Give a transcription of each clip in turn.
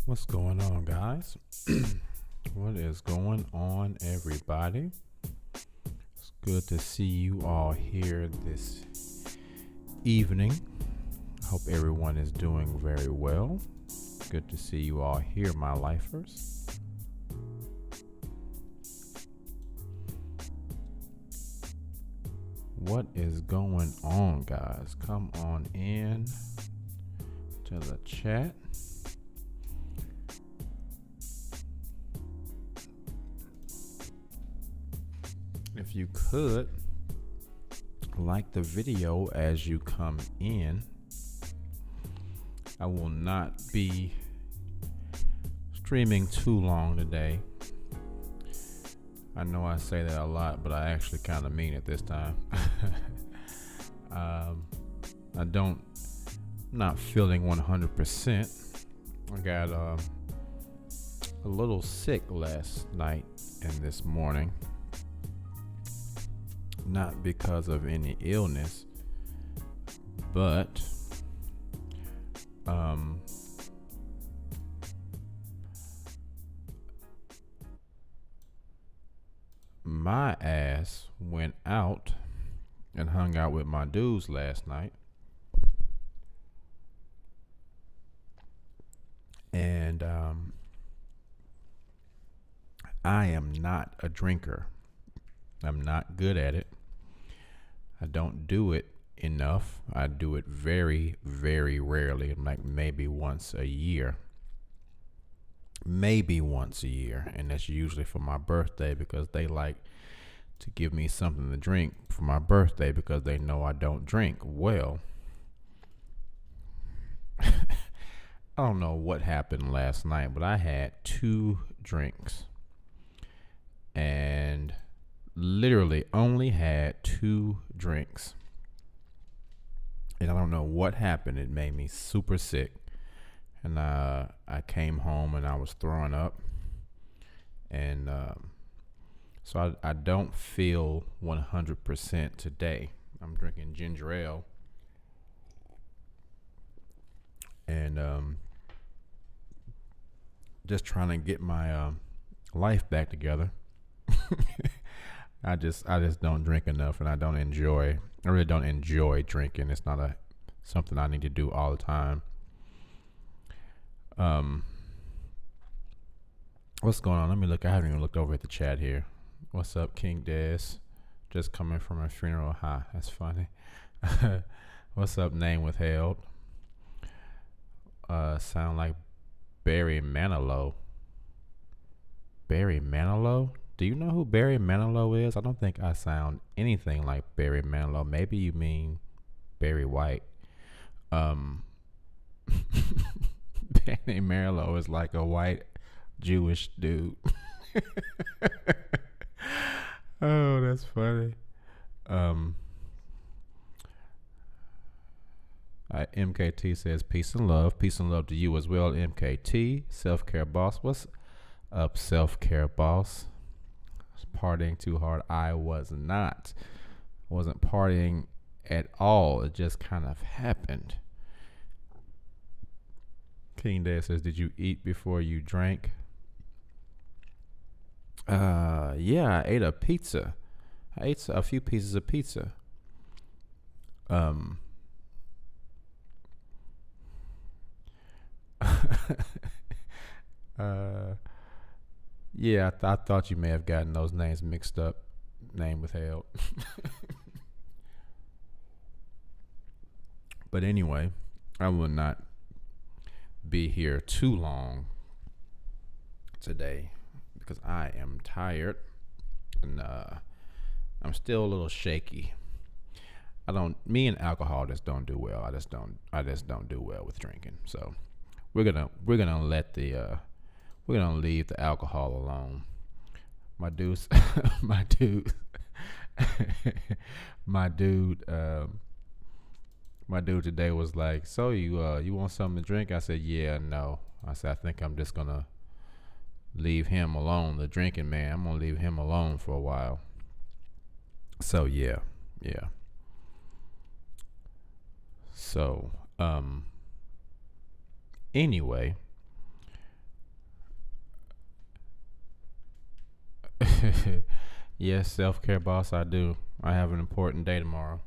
What's going on, guys? What is going on, everybody? It's good to see you all here this evening. I hope everyone is doing very well. Good to see you all here, my lifers. What is going on, guys? Come on in to the chat. If you could like the video as you come in, I will not be streaming too long today. I know I say that a lot, but I actually kind of mean it this time. I'm not feeling 100%. I got a little sick last night and this morning. Not because of any illness, but my ass went out and hung out with my dudes last night, and I am not a drinker. I'm not good at it. I don't do it enough. I do it very, very rarely, like maybe once a year. And that's usually for my birthday, because they like to give me something to drink for my birthday because they know I don't drink. Well, I don't know what happened last night, but I had 2 drinks and literally only had 2 drinks. And I don't know what happened. It made me super sick. And I came home and I was throwing up. And so I don't feel 100% today. I'm drinking ginger ale. And just trying to get my life back together. I just don't drink enough, and I really don't enjoy drinking. It's not something I need to do all the time. What's going on? Let me look. I haven't even looked over at the chat here. What's up, King Des? Just coming from a funeral. Hi, that's funny. What's up, name withheld? Sound like Barry Manilow. Barry Manilow? Do you know who Barry Manilow is? I don't think I sound anything like Barry Manilow. Maybe you mean Barry White. Barry Manilow is like a white Jewish dude. Oh, that's funny. MKT says peace and love. Peace and love to you as well, MKT. Self-care boss. What's up, self-care boss? Partying too hard. I wasn't partying at all. It just kind of happened. King Day says, did you eat before you drank? Yeah, I ate a pizza. I ate a few pieces of pizza. Yeah, I thought you may have gotten those names mixed up. Name withheld. But anyway, I will not be here too long today because I am tired and I'm still a little shaky. Me and alcohol just don't do well. I just don't do well with drinking. So we're gonna leave the alcohol alone. My dude today was like, so you want something to drink? I said, yeah, no. I said, I think I'm just gonna leave him alone, the drinking man. I'm gonna leave him alone for a while. So yeah. So anyway, Yes, self-care boss, I do. I have an important day tomorrow.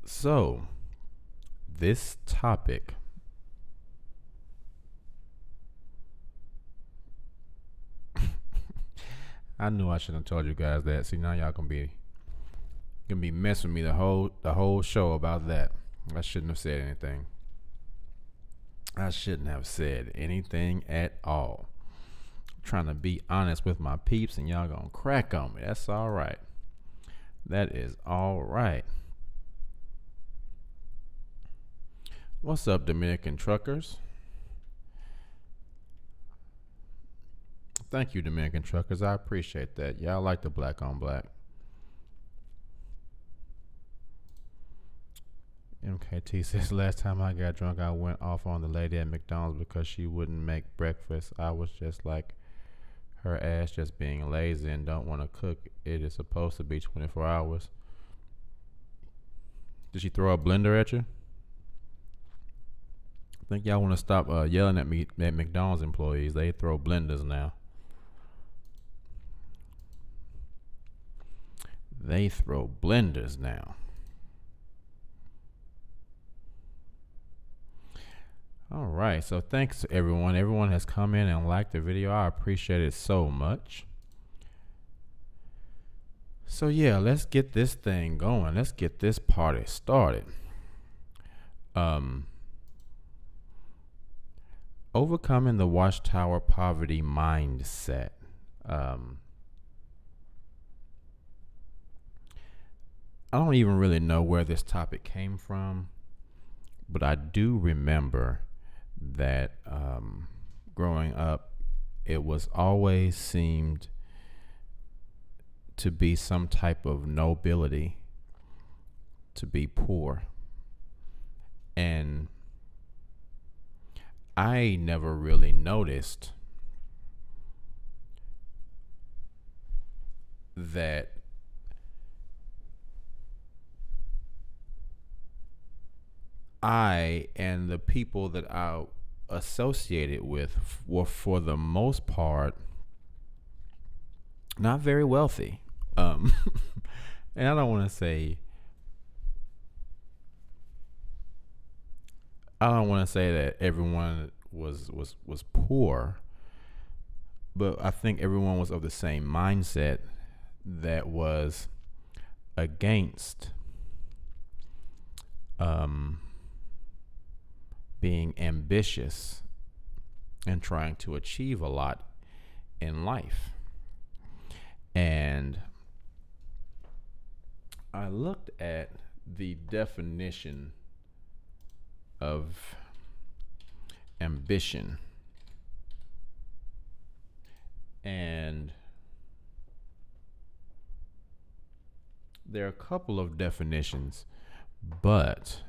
So, this topic, I knew I shouldn't have told you guys that. See, now y'all gonna be messing with me the whole show about that. I shouldn't have said anything. I shouldn't have said anything at all. I'm trying to be honest with my peeps, and y'all gonna crack on me. That's all right. That is all right. What's up, Dominican truckers? Thank you, Dominican truckers. I appreciate that. Y'all like the black on black. MKT says, last time I got drunk, I went off on the lady at McDonald's because she wouldn't make breakfast. I was just like her ass just being lazy and don't want to cook. It is supposed to be 24 hours. Did she throw a blender at you? I think y'all want to stop yelling at me at McDonald's employees. They throw blenders now. They throw blenders now. All right, so thanks to everyone. Everyone has come in and liked the video. I appreciate it so much. So yeah, let's get this thing going. Let's get this party started. Overcoming the Watchtower poverty mindset. I don't even really know where this topic came from, but I do remember that growing up, it was always seemed to be some type of nobility to be poor. And I never really noticed that I and the people that I associated with were, for the most part, not very wealthy. And I don't want to say that everyone was poor, but I think everyone was of the same mindset that was against being ambitious and trying to achieve a lot in life. And I looked at the definition of ambition, and there are a couple of definitions, but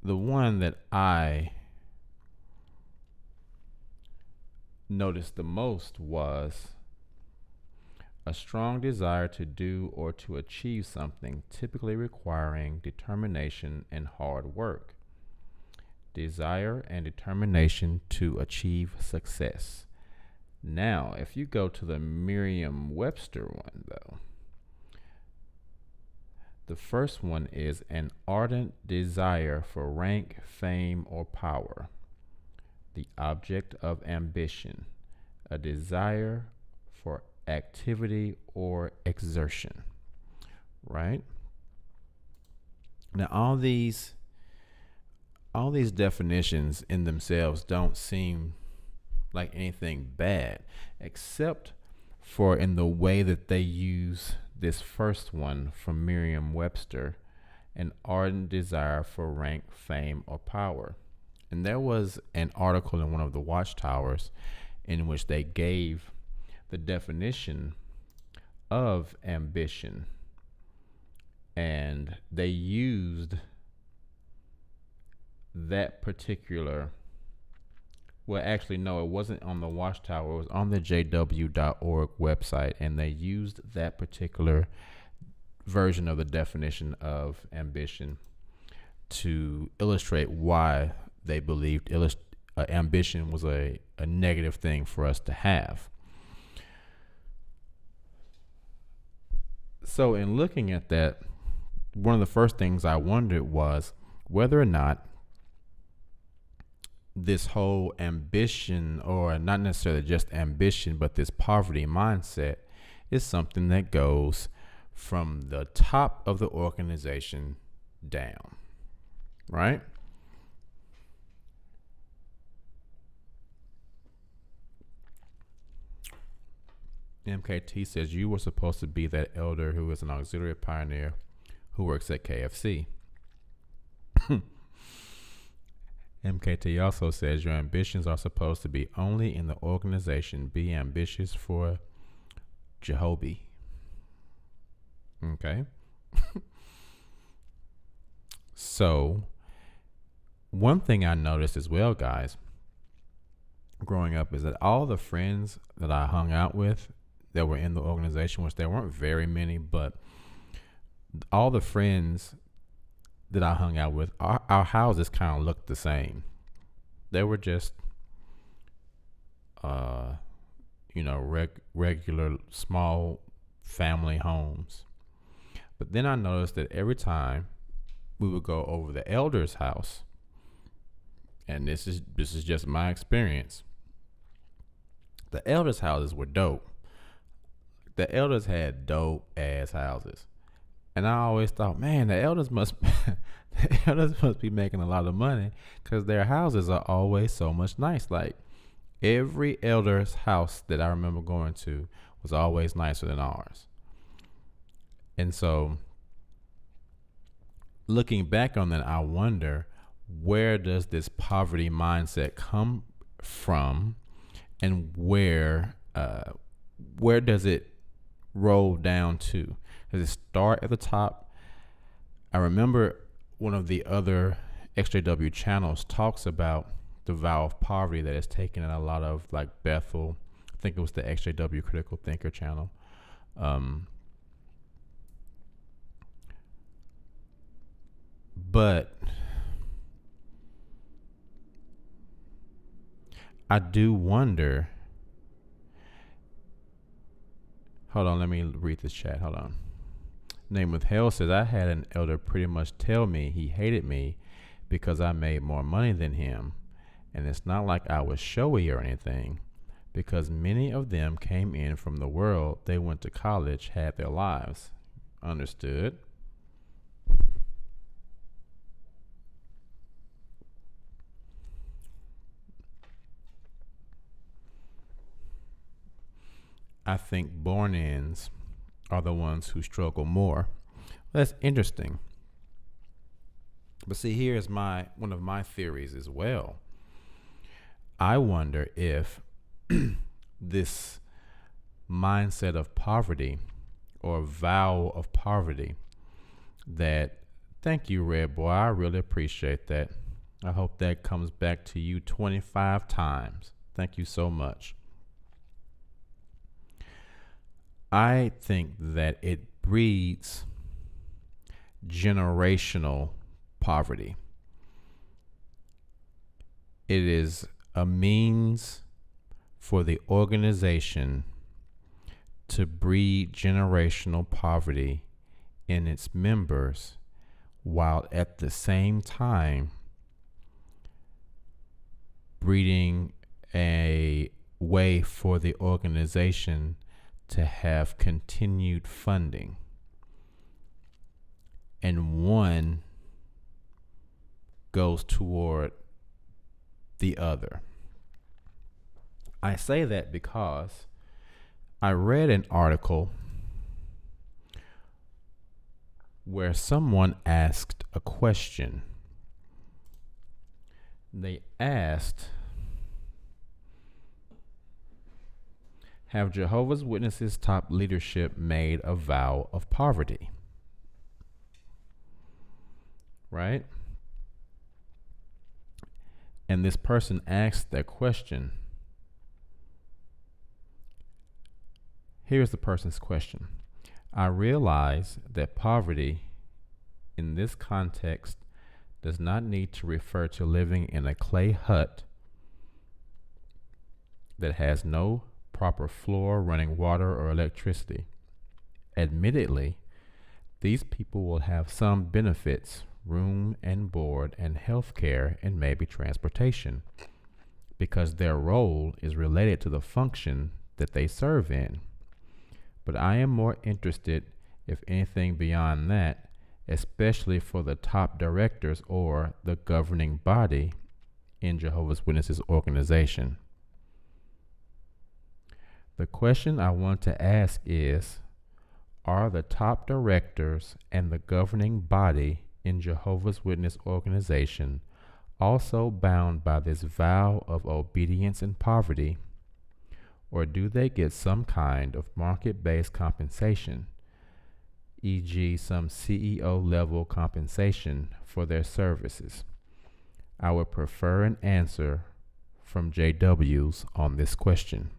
the one that I noticed the most was a strong desire to do or to achieve something, typically requiring determination and hard work. Desire and determination to achieve success. Now, if you go to the Merriam-Webster one, though, the first one is an ardent desire for rank, fame, or power. The object of ambition, a desire for activity or exertion, right? Now, all these definitions in themselves don't seem like anything bad, except for in the way that they use this first one from Merriam-Webster, an ardent desire for rank, fame, or power. And there was an article in one of the Watchtowers in which they gave the definition of ambition, and they used that particular, well, actually, no, it wasn't on the Watchtower. It was on the jw.org website, and they used that particular version of the definition of ambition. to illustrate why they believed ambition was a negative thing for us to have. So, in looking at that, one of the first things I wondered was whether or not this whole ambition, or not necessarily just ambition, but this poverty mindset, is something that goes from the top of the organization down, right? MKT says you were supposed to be that elder who is an auxiliary pioneer who works at KFC. MKT also says your ambitions are supposed to be only in the organization. Be ambitious for Jehovah. Okay. So, one thing I noticed as well, guys, growing up, is that all the friends that I hung out with that were in the organization, which there weren't very many, but all the friends that I hung out with, our houses kind of looked the same. They were just, regular small family homes. But then I noticed that every time we would go over the elder's house, and this is just my experience, the elders' houses were dope. The elders had dope ass houses. And I always thought, man, the elders must be making a lot of money, because their houses are always so much nice. Like, every elder's house that I remember going to was always nicer than ours. And so, looking back on that, I wonder, where does this poverty mindset come from, and where does it roll down to? Does it start at the top? I remember one of the other XJW channels talks about the vow of poverty that is taken in a lot of, like, Bethel. I think it was the XJW Critical Thinker channel. But I do wonder. Hold on, let me read this chat. Hold on. Name with Hell says, I had an elder pretty much tell me he hated me because I made more money than him. And it's not like I was showy or anything, because many of them came in from the world. They went to college, had their lives. Understood. I think born-ins are the ones who struggle more. That's interesting. But see, here's one of my theories as well. I wonder if this mindset of poverty, or vow of poverty, that, thank you, Red Boy, I really appreciate that. I hope that comes back to you 25 times. Thank you so much. I think that it breeds generational poverty. It is a means for the organization to breed generational poverty in its members, while at the same time breeding a way for the organization to have continued funding. And one goes toward the other. I say that because I read an article where someone asked a question. They asked, have Jehovah's Witnesses top leadership made a vow of poverty? Right? And this person asked that question. Here's the person's question. I realize that poverty in this context does not need to refer to living in a clay hut that has no proper floor, running water, or electricity. Admittedly, these people will have some benefits, room and board and health care, and maybe transportation, because their role is related to the function that they serve in. But I am more interested, if anything, beyond that, especially for the top directors or the governing body in Jehovah's Witnesses organization. The question I want to ask is, are the top directors and the governing body in Jehovah's Witness organization also bound by this vow of obedience and poverty, or do they get some kind of market-based compensation, e.g. some CEO level compensation for their services? I would prefer an answer from JWs on this question.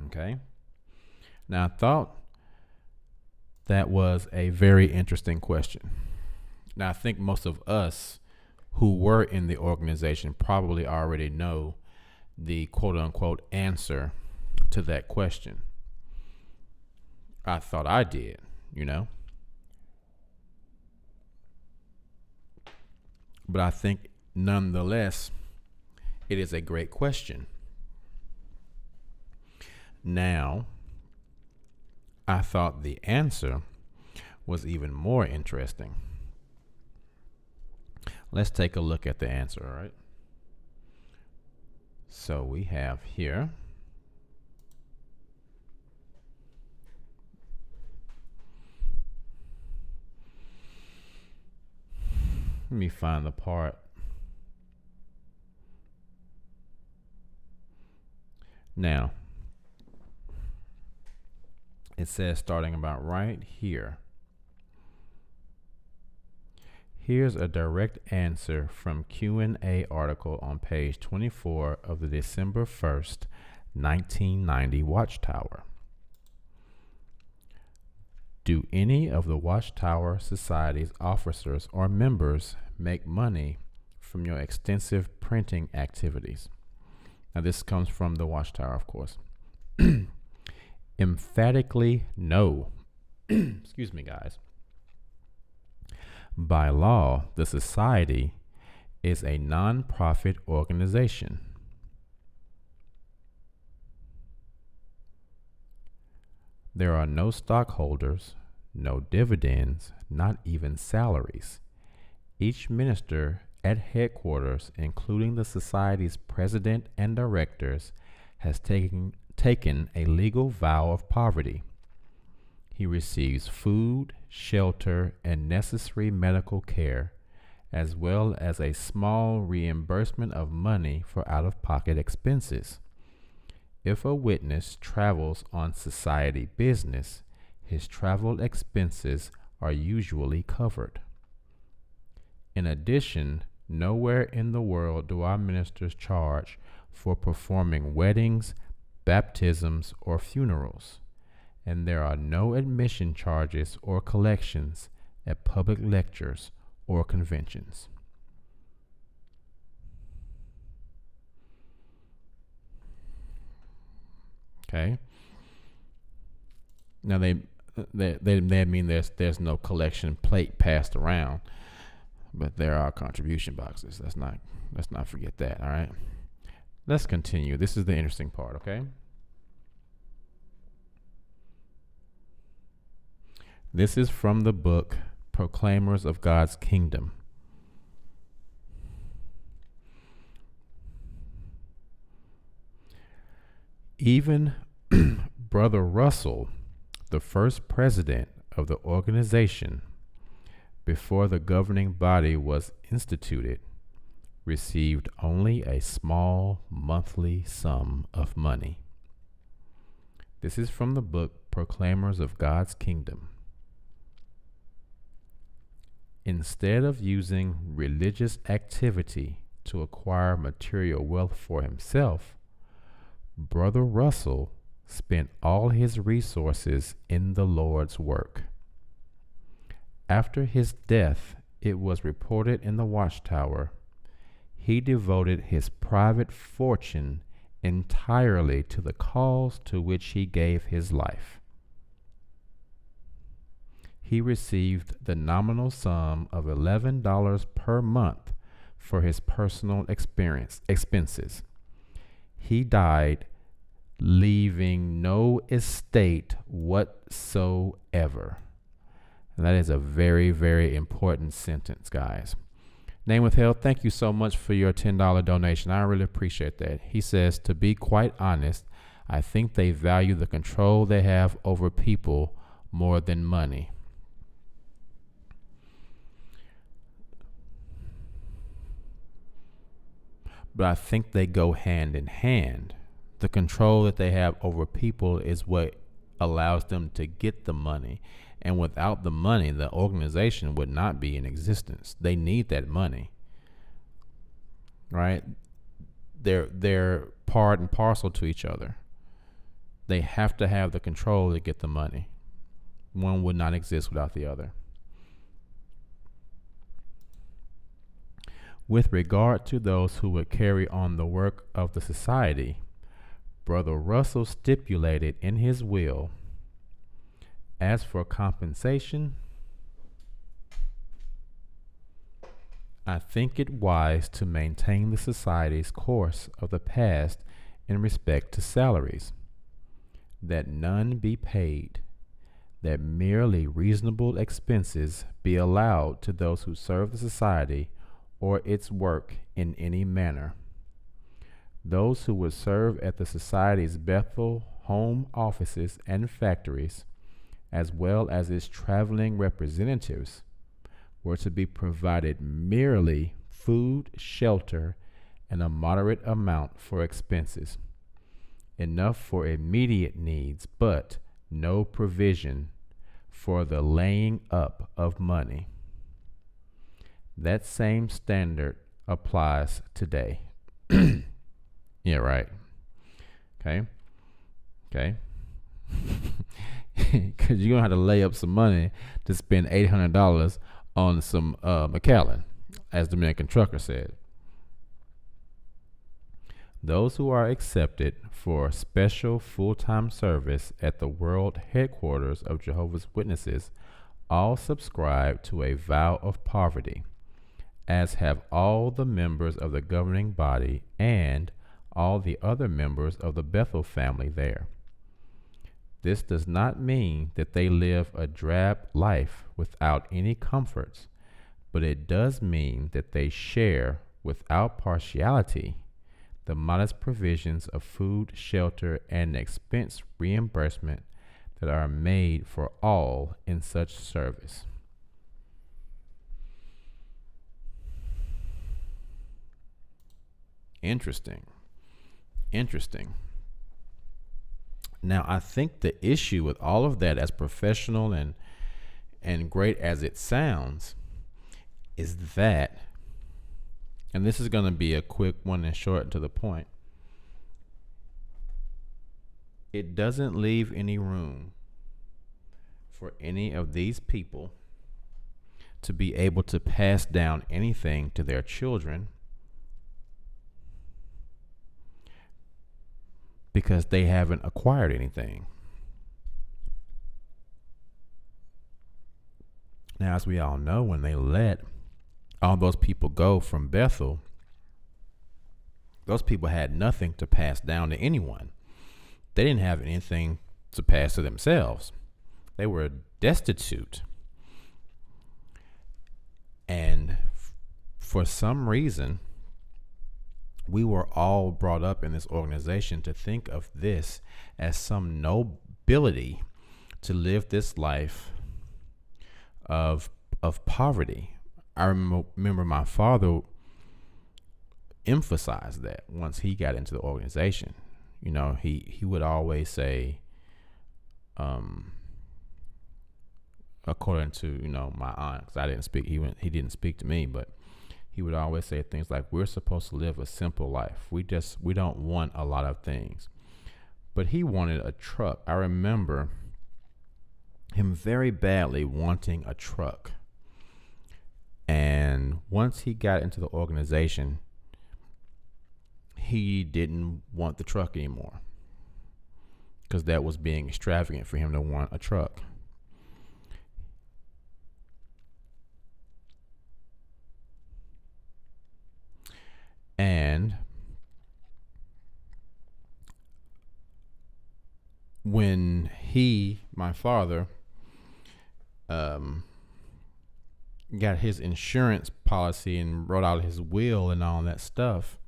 Okay. Now, I thought that was a very interesting question. Now, I think most of us who were in the organization probably already know the quote unquote answer to that question. I thought I did, you know. But I think nonetheless, it is a great question. Now, I thought the answer was even more interesting. Let's take a look at the answer, all right? So we have here, let me find the part. Now, it says starting about right here. Here's a direct answer from Q&A article on page 24 of the December 1st, 1990 Watchtower. Do any of the Watchtower Society's officers or members make money from your extensive printing activities? Now, this comes from the Watchtower, of course. Emphatically no. Excuse me, guys. By law, the society is a non-profit organization. There are no stockholders, no dividends, not even salaries. Each minister at headquarters, including the society's president and directors, has taken a legal vow of poverty. He receives food, shelter, and necessary medical care, as well as a small reimbursement of money for out-of-pocket expenses. If a witness travels on society business, his travel expenses are usually covered. In addition, nowhere in the world do our ministers charge for performing weddings, baptisms, or funerals, and there are no admission charges or collections at public lectures or conventions. Okay. Now they mean there's no collection plate passed around, but there are contribution boxes. Let's not forget that. All right. Let's continue. This is the interesting part, okay? This is from the book Proclaimers of God's Kingdom. Even Brother Russell, the first president of the organization before the governing body was instituted, received only a small monthly sum of money. This is from the book Proclaimers of God's Kingdom. Instead of using religious activity to acquire material wealth for himself, Brother Russell spent all his resources in the Lord's work. After his death it was reported in the Watchtower, he devoted his private fortune entirely to the cause to which he gave his life. He received the nominal sum of $11 per month for his personal expenses. He died leaving no estate whatsoever. And that is a very, very important sentence, guys. Name withheld, thank you so much for your $10 donation. I really appreciate that. He says, to be quite honest, I think they value the control they have over people more than money. But I think they go hand in hand. The control that they have over people is what allows them to get the money. And without the money, the organization would not be in existence. They need that money, right? They're part and parcel to each other. They have to have the control to get the money. One would not exist without the other. With regard to those who would carry on the work of the society, Brother Russell stipulated in his will, as for compensation, I think it wise to maintain the society's course of the past in respect to salaries, that none be paid, that merely reasonable expenses be allowed to those who serve the society or its work in any manner. Those who would serve at the society's Bethel home offices and factories, as well as its traveling representatives, were to be provided merely food, shelter, and a moderate amount for expenses, enough for immediate needs, but no provision for the laying up of money. That same standard applies today. Yeah, right. Okay. Because you're going to have to lay up some money to spend $800 on some McAllen, as the Dominican trucker said. Those who are accepted for special full-time service at the world headquarters of Jehovah's Witnesses all subscribe to a vow of poverty, as have all the members of the governing body and all the other members of the Bethel family there. This does not mean that they live a drab life without any comforts, but it does mean that they share without partiality the modest provisions of food, shelter, and expense reimbursement that are made for all in such service. Interesting. Now, I think the issue with all of that, as professional and great as it sounds, is that, and this is going to be a quick one and short and to the point, it doesn't leave any room for any of these people to be able to pass down anything to their children, because they haven't acquired anything. Now, as we all know, when they let all those people go from Bethel, those people had nothing to pass down to anyone. They didn't have anything to pass to themselves. They were destitute. And for some reason, we were all brought up in this organization to think of this as some nobility, to live this life of poverty. I remember my father emphasized that once he got into the organization. You know, he would always say, according to, you know, my aunt, because I didn't speak, he didn't speak to me, but he would always say things like, we're supposed to live a simple life. We don't want a lot of things. But he wanted a truck. I remember him very badly wanting a truck. And once he got into the organization, he didn't want the truck anymore because that was being extravagant for him to want a truck. And when my father, got his insurance policy and wrote out his will and all that stuff,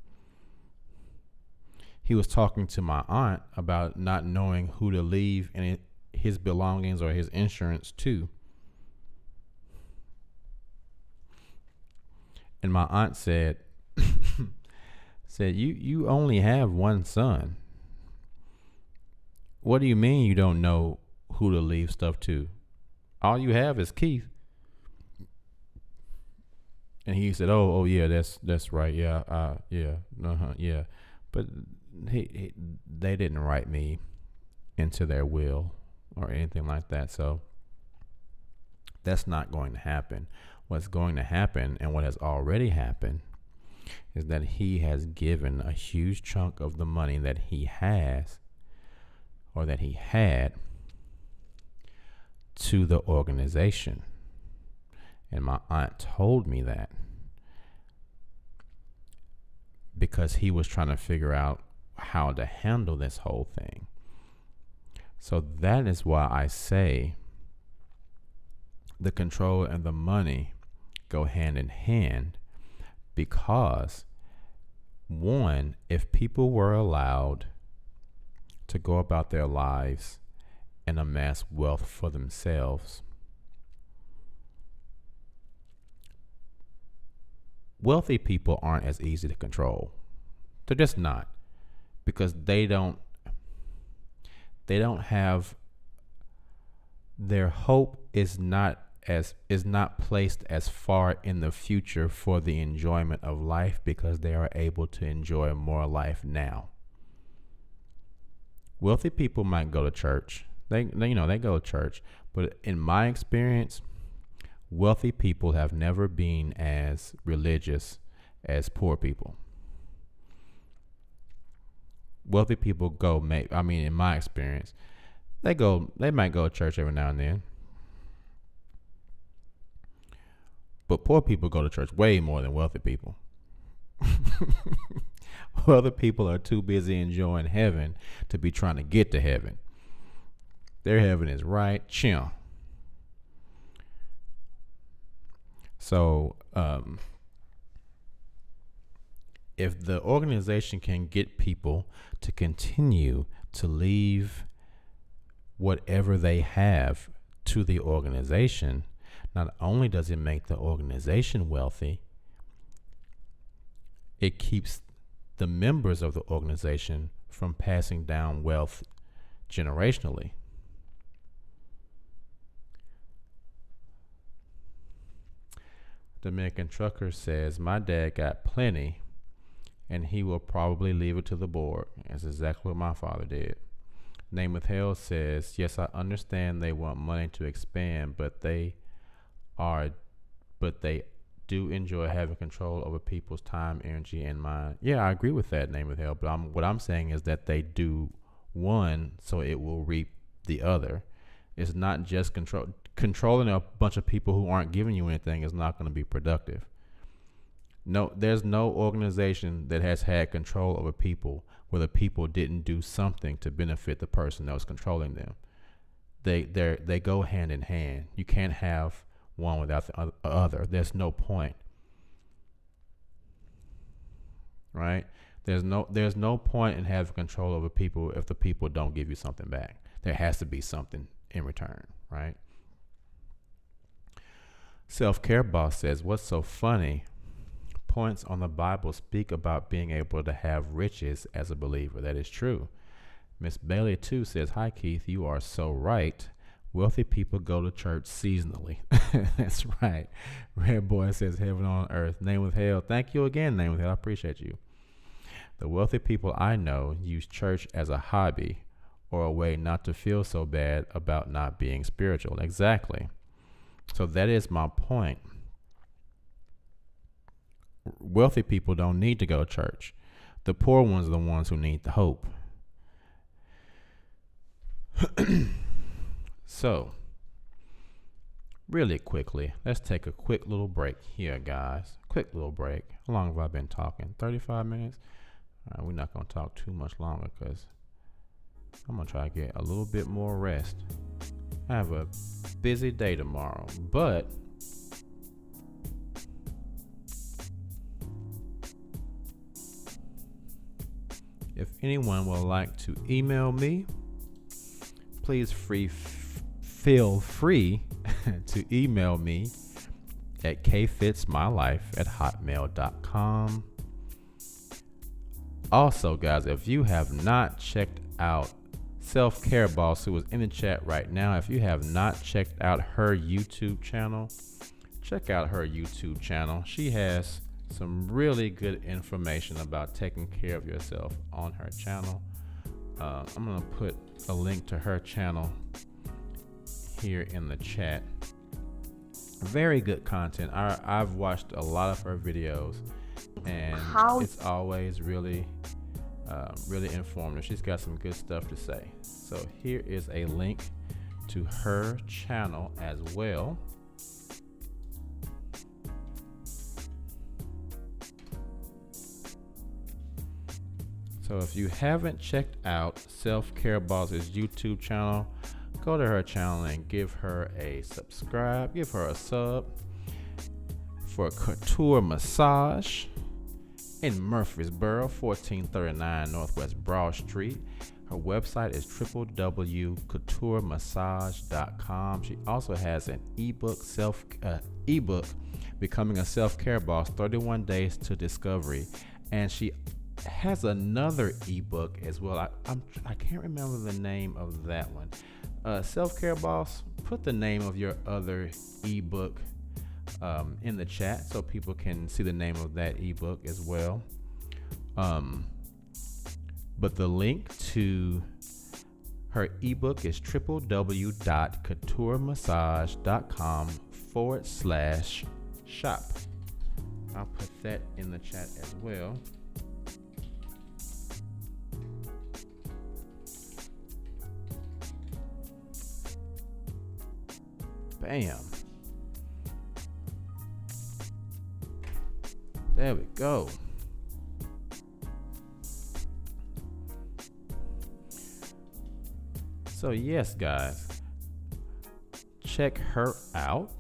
he was talking to my aunt about not knowing who to leave his belongings or his insurance to. And my aunt said, you only have one son. What do you mean you don't know who to leave stuff to? All you have is Keith. And he said, oh yeah, that's right. Yeah. Yeah. But they didn't write me into their will or anything like that. So that's not going to happen. What's going to happen, and what has already happened, is that he has given a huge chunk of the money that he has, or that he had, to the organization. And my aunt told me that because he was trying to figure out how to handle this whole thing. So that is why I say the control and the money go hand in hand, because one, if people were allowed to go about their lives and amass wealth for themselves, wealthy people aren't as easy to control. They're just not, because they don't have, their hope is not placed as far in the future for the enjoyment of life, because they are able to enjoy more life now. Wealthy people might go to church. They go to church, but in my experience, wealthy people have never been as religious as poor people. Wealthy people in my experience, they might go to church every now and then. But poor people go to church way more than wealthy people. Wealthy people are too busy enjoying heaven to be trying to get to heaven. Their heaven is right chill. So if the organization can get people to continue to leave whatever they have to the organization, not only does it make the organization wealthy, it keeps the members of the organization from passing down wealth generationally. Dominican Trucker says, my dad got plenty and he will probably leave it to the board. That's exactly what my father did. Name with Hell says, yes, I understand they want money to expand, but they do enjoy having control over people's time, energy, and mind. Yeah, I agree with that, Name with Hell. But what I'm saying is that they do one so it will reap the other. It's not just controlling a bunch of people who aren't giving you anything is not going to be productive. No, there's no organization that has had control over people where the people didn't do something to benefit the person that was controlling them. They go hand in hand. You can't have one without the other. There's no point, right? There's no point in having control over people if the people don't give you something back. There has to be something in return, right? Self-Care Boss says, what's so funny? Points on the Bible speak about being able to have riches as a believer. That is true. Miss Bailey too says, hi Keith, you are so right. Wealthy people go to church seasonally. That's right. Red Boy says, heaven on earth. Name with Hell. Thank you again, Name with Hell. I appreciate you. The wealthy people I know use church as a hobby or a way not to feel so bad about not being spiritual. Exactly. So that is my point. wealthy people don't need to go to church. The poor ones are the ones who need the hope. So, really quickly, let's take a quick little break here, guys. Quick little break. How long have I been talking? 35 minutes? We're not going to talk too much longer because I'm going to try to get a little bit more rest. I have a busy day tomorrow, but if anyone would like to email me, please feel free to email me at kfitsmylife@hotmail.com. Also, guys, if you have not checked out Self-Care Boss, who is in the chat right now, if you have not checked out her YouTube channel, check out her YouTube channel. She has some really good information about taking care of yourself on her channel. I'm going to put a link to her channel here in the chat. Very good content. I've watched a lot of her videos, and it's always really informative. She's got some good stuff to say. So here is a link to her channel as well. So if you haven't checked out Self-Care Boss's YouTube channel, go to her channel and give her a subscribe, give her a sub for Couture Massage in Murfreesboro, 1439 Northwest Broad Street. Her website is www.couturemassage.com. She also has an ebook, Becoming a Self-Care Boss, 31 Days to Discovery. And she has another ebook as well. I can't remember the name of that one. Self-Care Boss, put the name of your other ebook in the chat so people can see the name of that ebook as well. But the link to her ebook is www.couturemassage.com/shop. I'll put that in the chat as well. Bam. There we go. So yes, guys, check her out.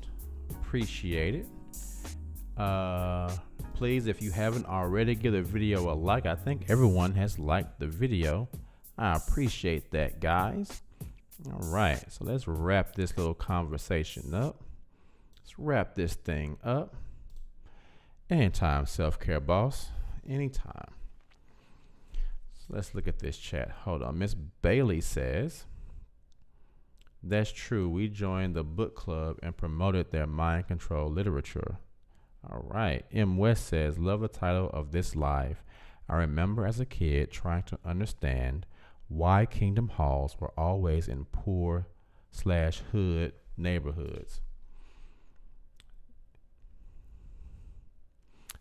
Appreciate it. Please, if you haven't already, give the video a like. I think everyone has liked the video. I appreciate that, guys. All right, so let's wrap this little conversation up. Let's wrap this thing up. Anytime, Self-Care Boss. Anytime. So let's look at this chat. Hold on. Miss Bailey says, that's true. We joined the book club and promoted their mind control literature. All right. M. West says, love the title of this live. I remember as a kid trying to understand why Kingdom Halls were always in poor/hood neighborhoods.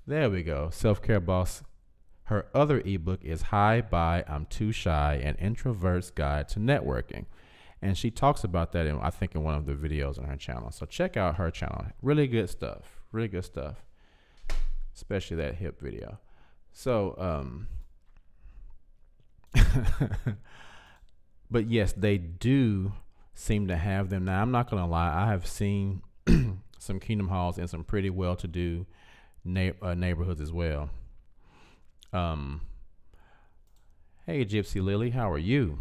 There we go. Self-Care Boss. Her other ebook is Hi, Bye, I'm Too Shy, An Introvert's Guide to Networking. And she talks about that, I think, in one of the videos on her channel. So check out her channel. Really good stuff. Really good stuff. Especially that hip video. So, but yes, they do seem to have them. Now, I'm not going to lie. I have seen some Kingdom Halls in some pretty well-to-do neighborhoods as well. Hey, Gypsy Lily, how are you?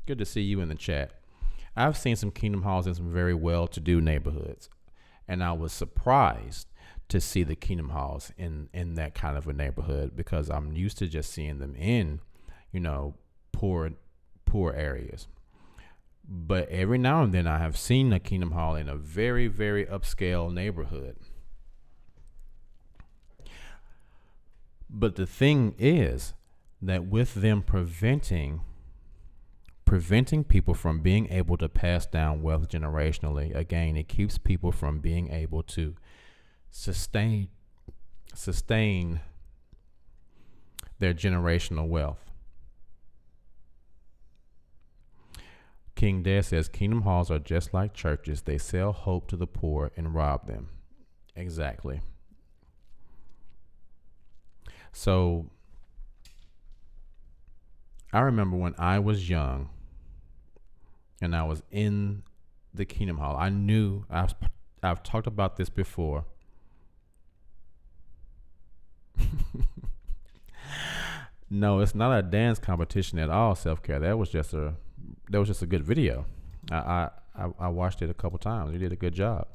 Good to see you in the chat. I've seen some Kingdom Halls in some very well-to-do neighborhoods, and I was surprised to see the Kingdom Halls in that kind of a neighborhood, because I'm used to just seeing them in, poor areas. But every now and then I have seen a Kingdom Hall in a very, very upscale neighborhood. But the thing is that with them preventing people from being able to pass down wealth generationally, again, it keeps people from being able to sustain sustain their generational wealth. King Dare says kingdom halls are just like churches. They sell hope to the poor and rob them. Exactly. So I remember when I was young and I was in the kingdom hall, I knew I've talked about this before. No, it's not a dance competition at all, self-care. That was just a good video. I watched it a couple times. You did a good job.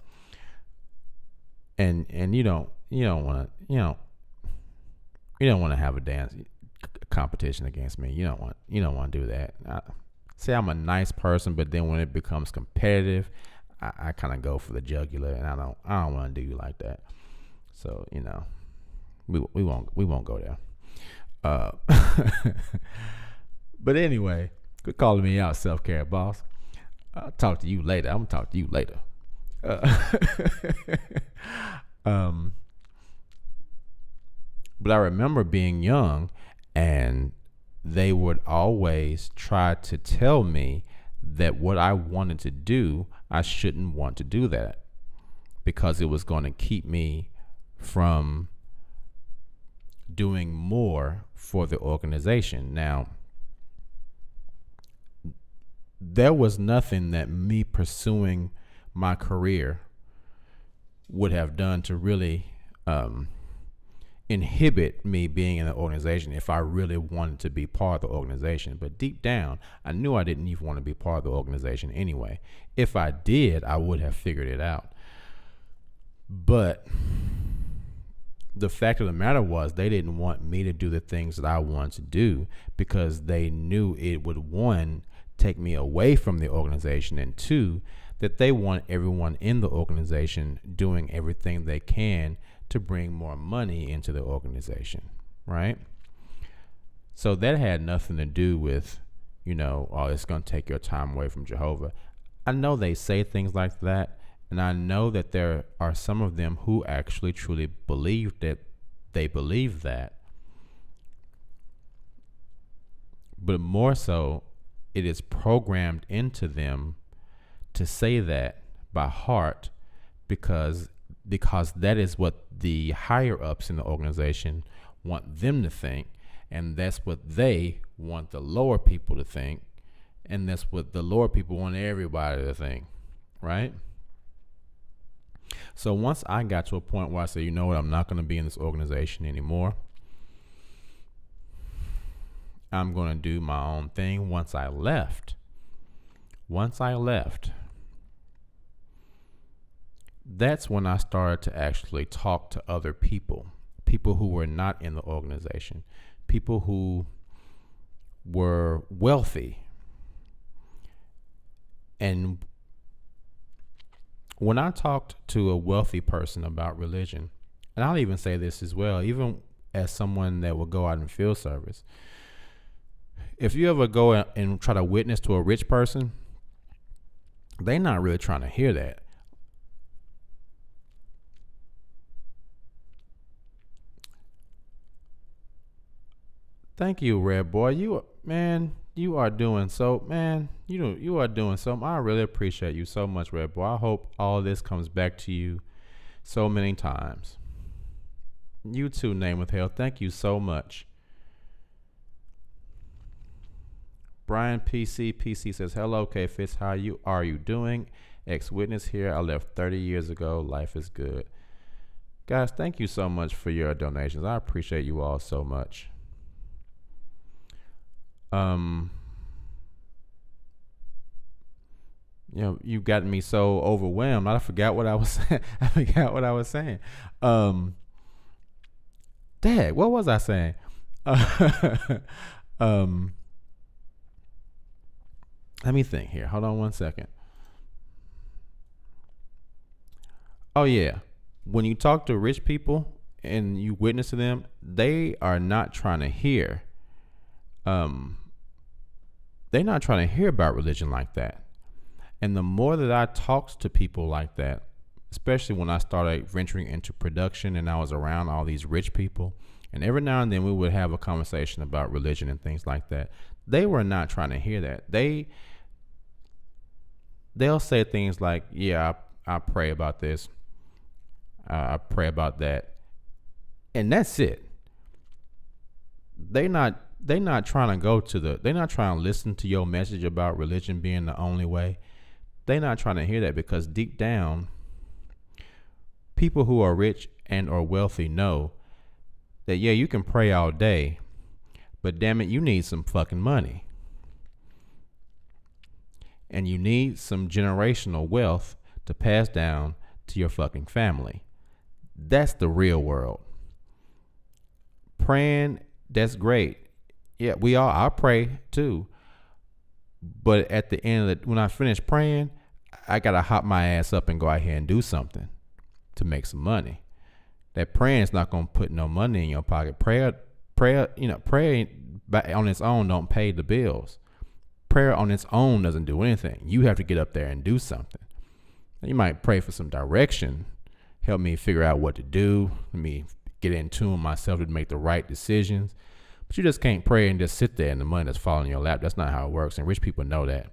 And you don't want to have a dance competition against me. You don't want to do that. Say I'm a nice person, but then when it becomes competitive, I kind of go for the jugular, and I don't want to do you like that. So we won't go there. But anyway, quit calling me out, self-care boss. I'll talk to you later. I'm gonna talk to you later. But I remember being young, and they would always try to tell me that what I wanted to do, I shouldn't want to do that, because it was going to keep me from doing more for the organization. Now, there was nothing that me pursuing my career would have done to really inhibit me being in the organization if I really wanted to be part of the organization. But deep down, I knew I didn't even want to be part of the organization anyway. If I did, I would have figured it out. But the fact of the matter was, they didn't want me to do the things that I wanted to do, because they knew it would, one, take me away from the organization, and two, that they want everyone in the organization doing everything they can to bring more money into the organization, right? So that had nothing to do with, it's going to take your time away from Jehovah. I know they say things like that, and I know that there are some of them who actually truly believe that they believe that. But more so, it is programmed into them to say that by heart, because that is what the higher ups in the organization want them to think, and that's what they want the lower people to think, and that's what the lower people want everybody to think, right? So once I got to a point where I said, you know what, I'm not going to be in this organization anymore. I'm going to do my own thing. Once I left, that's when I started to actually talk to other people who were not in the organization, people who were wealthy. And when I talked to a wealthy person about religion, and I'll even say this as well, even as someone that will go out and field service, if you ever go and try to witness to a rich person, they're not really trying to hear that. Thank you, Red Boy. You are doing so, man. You are doing so. I really appreciate you so much, Red Boy. I hope all this comes back to you so many times. You too, Name with Hell. Thank you so much. Brian PC says, hello, K-Fitz. How are you doing? Ex-witness here. I left 30 years ago. Life is good. Guys, thank you so much for your donations. I appreciate you all so much. You've gotten me so overwhelmed. I forgot what I was saying. Dad, what was I saying? Let me think here. Hold on one second. Oh yeah. When you talk to rich people and you witness to them, they are not trying to hear. They're not trying to hear about religion like that. And the more that I talked to people like that, especially when I started venturing into production and I was around all these rich people. And every now and then we would have a conversation about religion and things like that. They were not trying to hear that. They'll say things like, "Yeah, I pray about this. I pray about that," and that's it. They not trying to go to the. They're not trying to listen to your message about religion being the only way. They're not trying to hear that, because deep down, people who are rich and or wealthy know that, yeah, you can pray all day, but damn it, you need some fucking money. And you need some generational wealth to pass down to your fucking family. That's the real world. Praying, that's great. Yeah, I pray too. But at the end of when I finish praying, I gotta hop my ass up and go out here and do something to make some money. That praying is not gonna put no money in your pocket. Prayer, on its own don't pay the bills. Prayer on its own doesn't do anything. You have to get up there and do something. You might pray for some direction, help me figure out what to do, let me get in tune with myself to make the right decisions. But you just can't pray and just sit there and the money that's falling in your lap. That's not how it works, and rich people know that.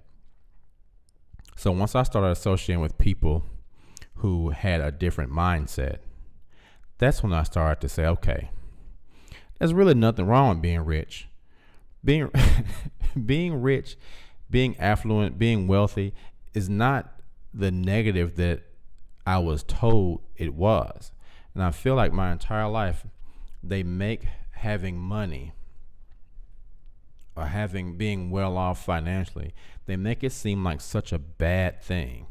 So once I started associating with people who had a different mindset, that's when I started to say, okay, there's really nothing wrong with being rich. Being rich, being affluent, being wealthy is not the negative that I was told it was. And I feel like my entire life, they make having money or being well off financially, they make it seem like such a bad thing.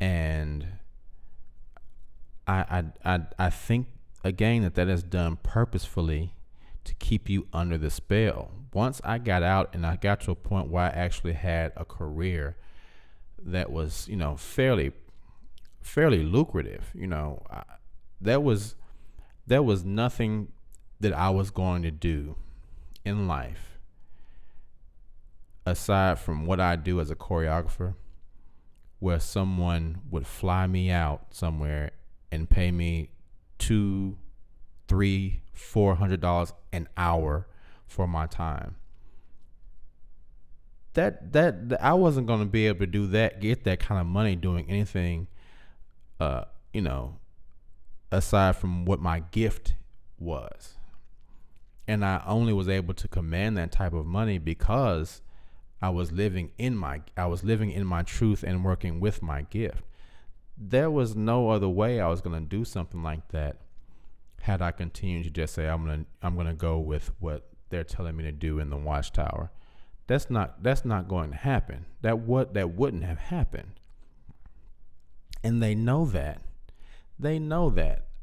And I think again that is done purposefully to keep you under the spell. Once I got out and I got to a point where I actually had a career that was, fairly lucrative, there was nothing that I was going to do in life aside from what I do as a choreographer, where someone would fly me out somewhere and pay me $200, $300, $400 an hour for my time. That I wasn't going to be able to do that, get that kind of money doing anything, aside from what my gift was. And I only was able to command that type of money because I was living in my truth and working with my gift. There was no other way I was going to do something like that had I continued to just say I'm gonna go with what they're telling me to do in the Watchtower. That's not going to happen. That wouldn't have happened. And they know that.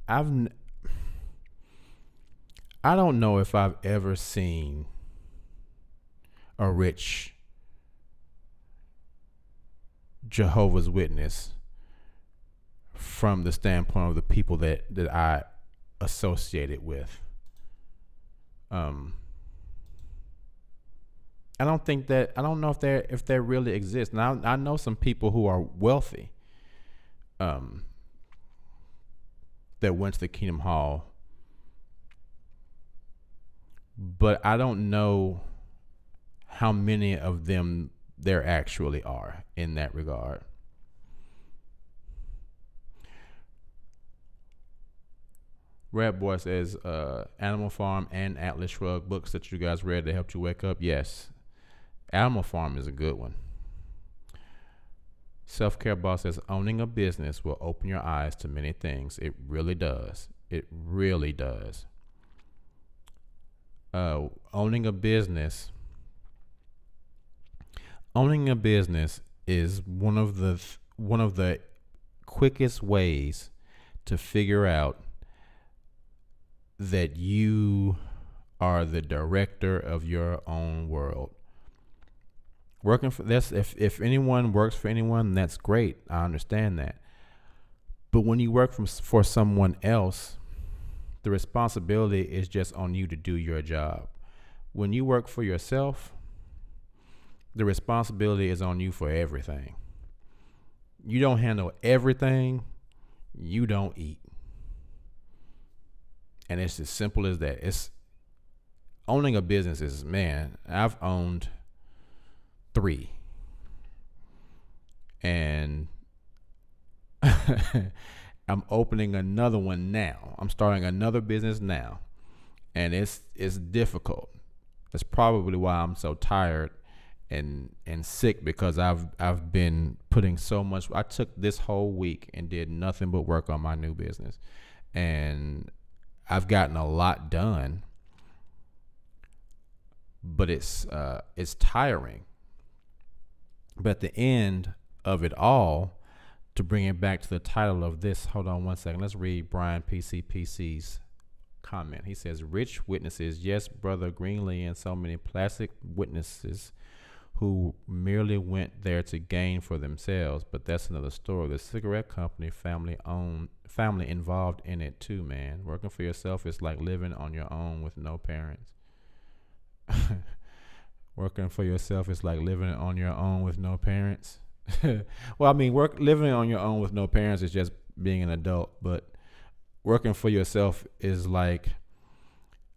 I don't know if I've ever seen a rich Jehovah's Witness from the standpoint of the people that I associated with. I don't know if they really exist. Now I know some people who are wealthy that went to the Kingdom Hall, but I don't know how many of them there actually are in that regard. Red Boy says, Animal Farm and Atlas Shrugged, books that you guys read that helped you wake up. Yes. Animal Farm is a good one. Self-Care Boss says, owning a business will open your eyes to many things. It really does. It really does. Owning a business is one of the quickest ways to figure out that you are the director of your own world. Working for this, if anyone works for anyone, that's great. I understand that. But when you work for someone else, the responsibility is just on you to do your job. When you work for yourself, the responsibility is on you for everything. you don't handle everything, you don't eat. And it's as simple as that. It's owning a business is, man, I've owned 3. And I'm opening another one now. I'm starting another business now. And it's difficult. That's probably why I'm so tired and sick, because I've been putting so much. I took this whole week and did nothing but work on my new business. And I've gotten a lot done, but it's tiring. But at the end of it all, to bring it back to the title of this, hold on one second. Let's read Brian PCPC's comment. He says, rich witnesses, yes, Brother Greenlee, and so many plastic witnesses who merely went there to gain for themselves. But that's another story. The cigarette company, family involved in it too, man. Working for yourself is like living on your own with no parents. Working for yourself is like living on your own with no parents. Well, I mean, living on your own with no parents is just being an adult, but working for yourself is like,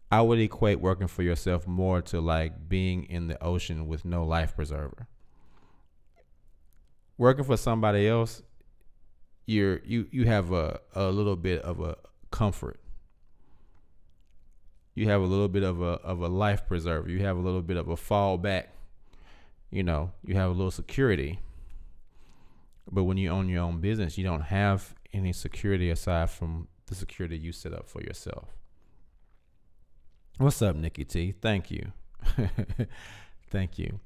I would equate working for yourself more to like being in the ocean with no life preserver. Working for somebody else, you have a little bit of a comfort. You have a little bit of a life preserver. You have a little bit of a fallback. You have a little security. But when you own your own business, you don't have any security aside from the security you set up for yourself. What's up, Nikki T? Thank you. Thank you.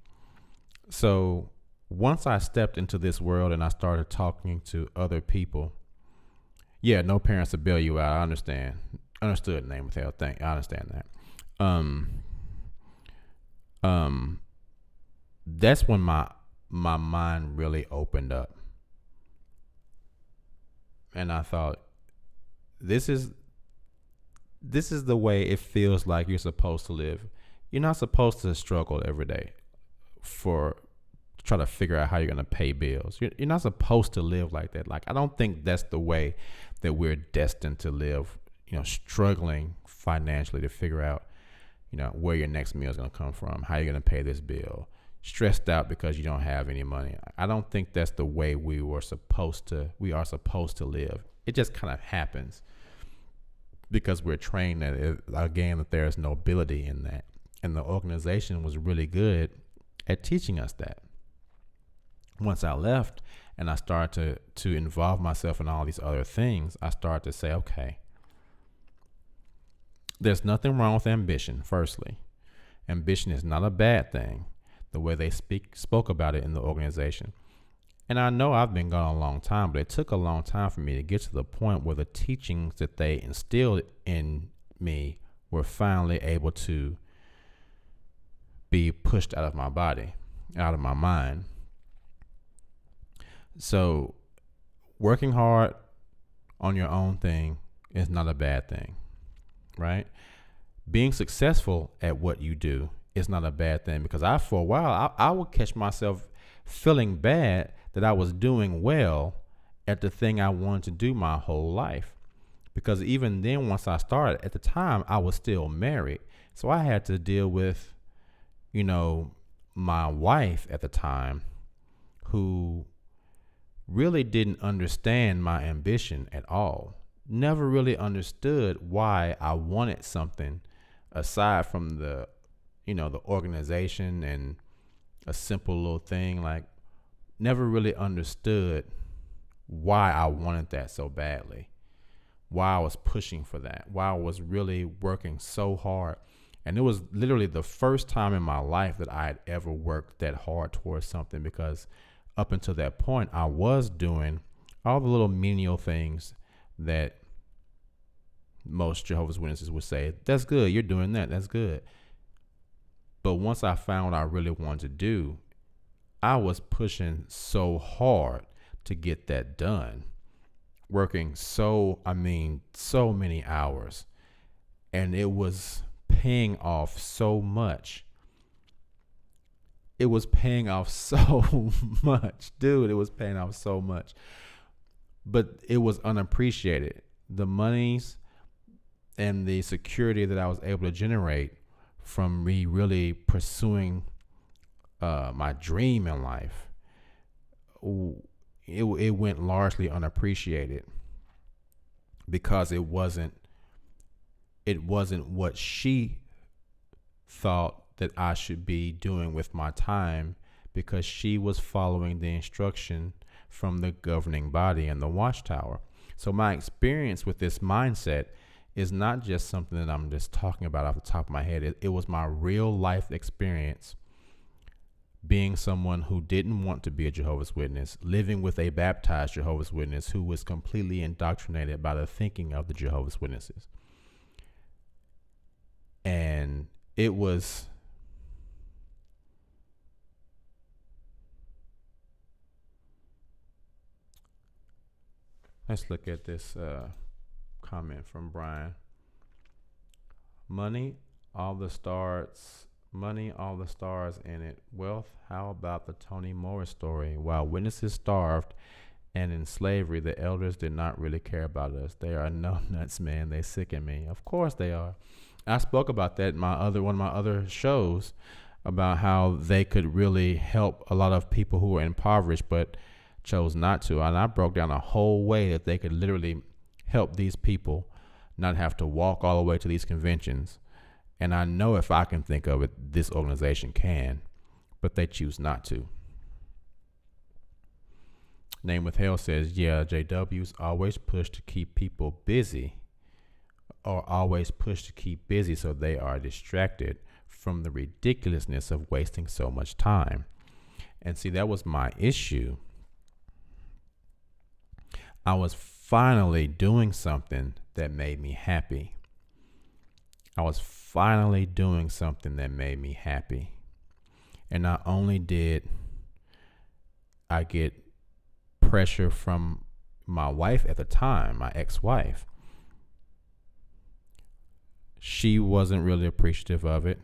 So once I stepped into this world and I started talking to other people, yeah, no parents to bail you out. I understand. Understood, name with hell. I understand that. That's when my mind really opened up. And I thought, this is the way it feels like you're supposed to live. You're not supposed to struggle every day to try to figure out how you're going to pay bills. You're not supposed to live like that. Like, I don't think that's the way that we're destined to live, struggling financially to figure out, where your next meal is going to come from, how you're going to pay this bill, stressed out because you don't have any money. I don't think that's the way we are supposed to live. It just kind of happens because we're trained that there's nobility in that. And the organization was really good at teaching us that. Once I left and I started to involve myself in all these other things, I started to say, okay, there's nothing wrong with ambition, firstly. Ambition is not a bad thing, the way they spoke about it in the organization. And I know I've been gone a long time, but it took a long time for me to get to the point where the teachings that they instilled in me were finally able to be pushed out of my body, out of my mind. So working hard on your own thing is not a bad thing, right? Being successful at what you do is not a bad thing, because for a while, I would catch myself feeling bad that I was doing well at the thing I wanted to do my whole life. Because even then, once I started, at the time, I was still married. So I had to deal with, my wife at the time, who really didn't understand my ambition at all. Never really understood why I wanted something aside from the organization and a simple little thing. Like, never really understood why I wanted that so badly, why I was pushing for that, why I was really working so hard. And it was literally the first time in my life that I had ever worked that hard towards something, because up until that point, I was doing all the little menial things that most Jehovah's Witnesses would say, that's good, you're doing that, that's good. But once I found what I really wanted to do, I was pushing so hard to get that done, working so many hours, and it was paying off so much. it was paying off so much, dude. It was paying off so much, but it was unappreciated. The monies and the security that I was able to generate from me really pursuing my dream in life, it went largely unappreciated because it wasn't what she thought that I should be doing with my time, because she was following the instruction from the governing body and the Watchtower. So my experience with this mindset is not just something that I'm just talking about off the top of my head. It was my real life experience, being someone who didn't want to be a Jehovah's Witness, living with a baptized Jehovah's Witness who was completely indoctrinated by the thinking of the Jehovah's Witnesses. And it was, let's look at this comment from Brian. Money, all the stars in it. Wealth, how about the Toni Morris story? While witnesses starved and in slavery, the elders did not really care about us. They are no nuts, man. They sicken me. Of course they are. I spoke about that in one of my other shows, about how they could really help a lot of people who were impoverished but chose not to. And I broke down a whole way that they could literally help these people not have to walk all the way to these conventions. And I know if I can think of it, this organization can, but they choose not to. Name with Hell says, yeah, JWs always push to keep people busy, or always push to keep busy so they are distracted from the ridiculousness of wasting so much time. And see, that was my issue. I was finally doing something that made me happy. And not only did I get pressure from my wife at the time, my ex-wife, she wasn't really appreciative of it.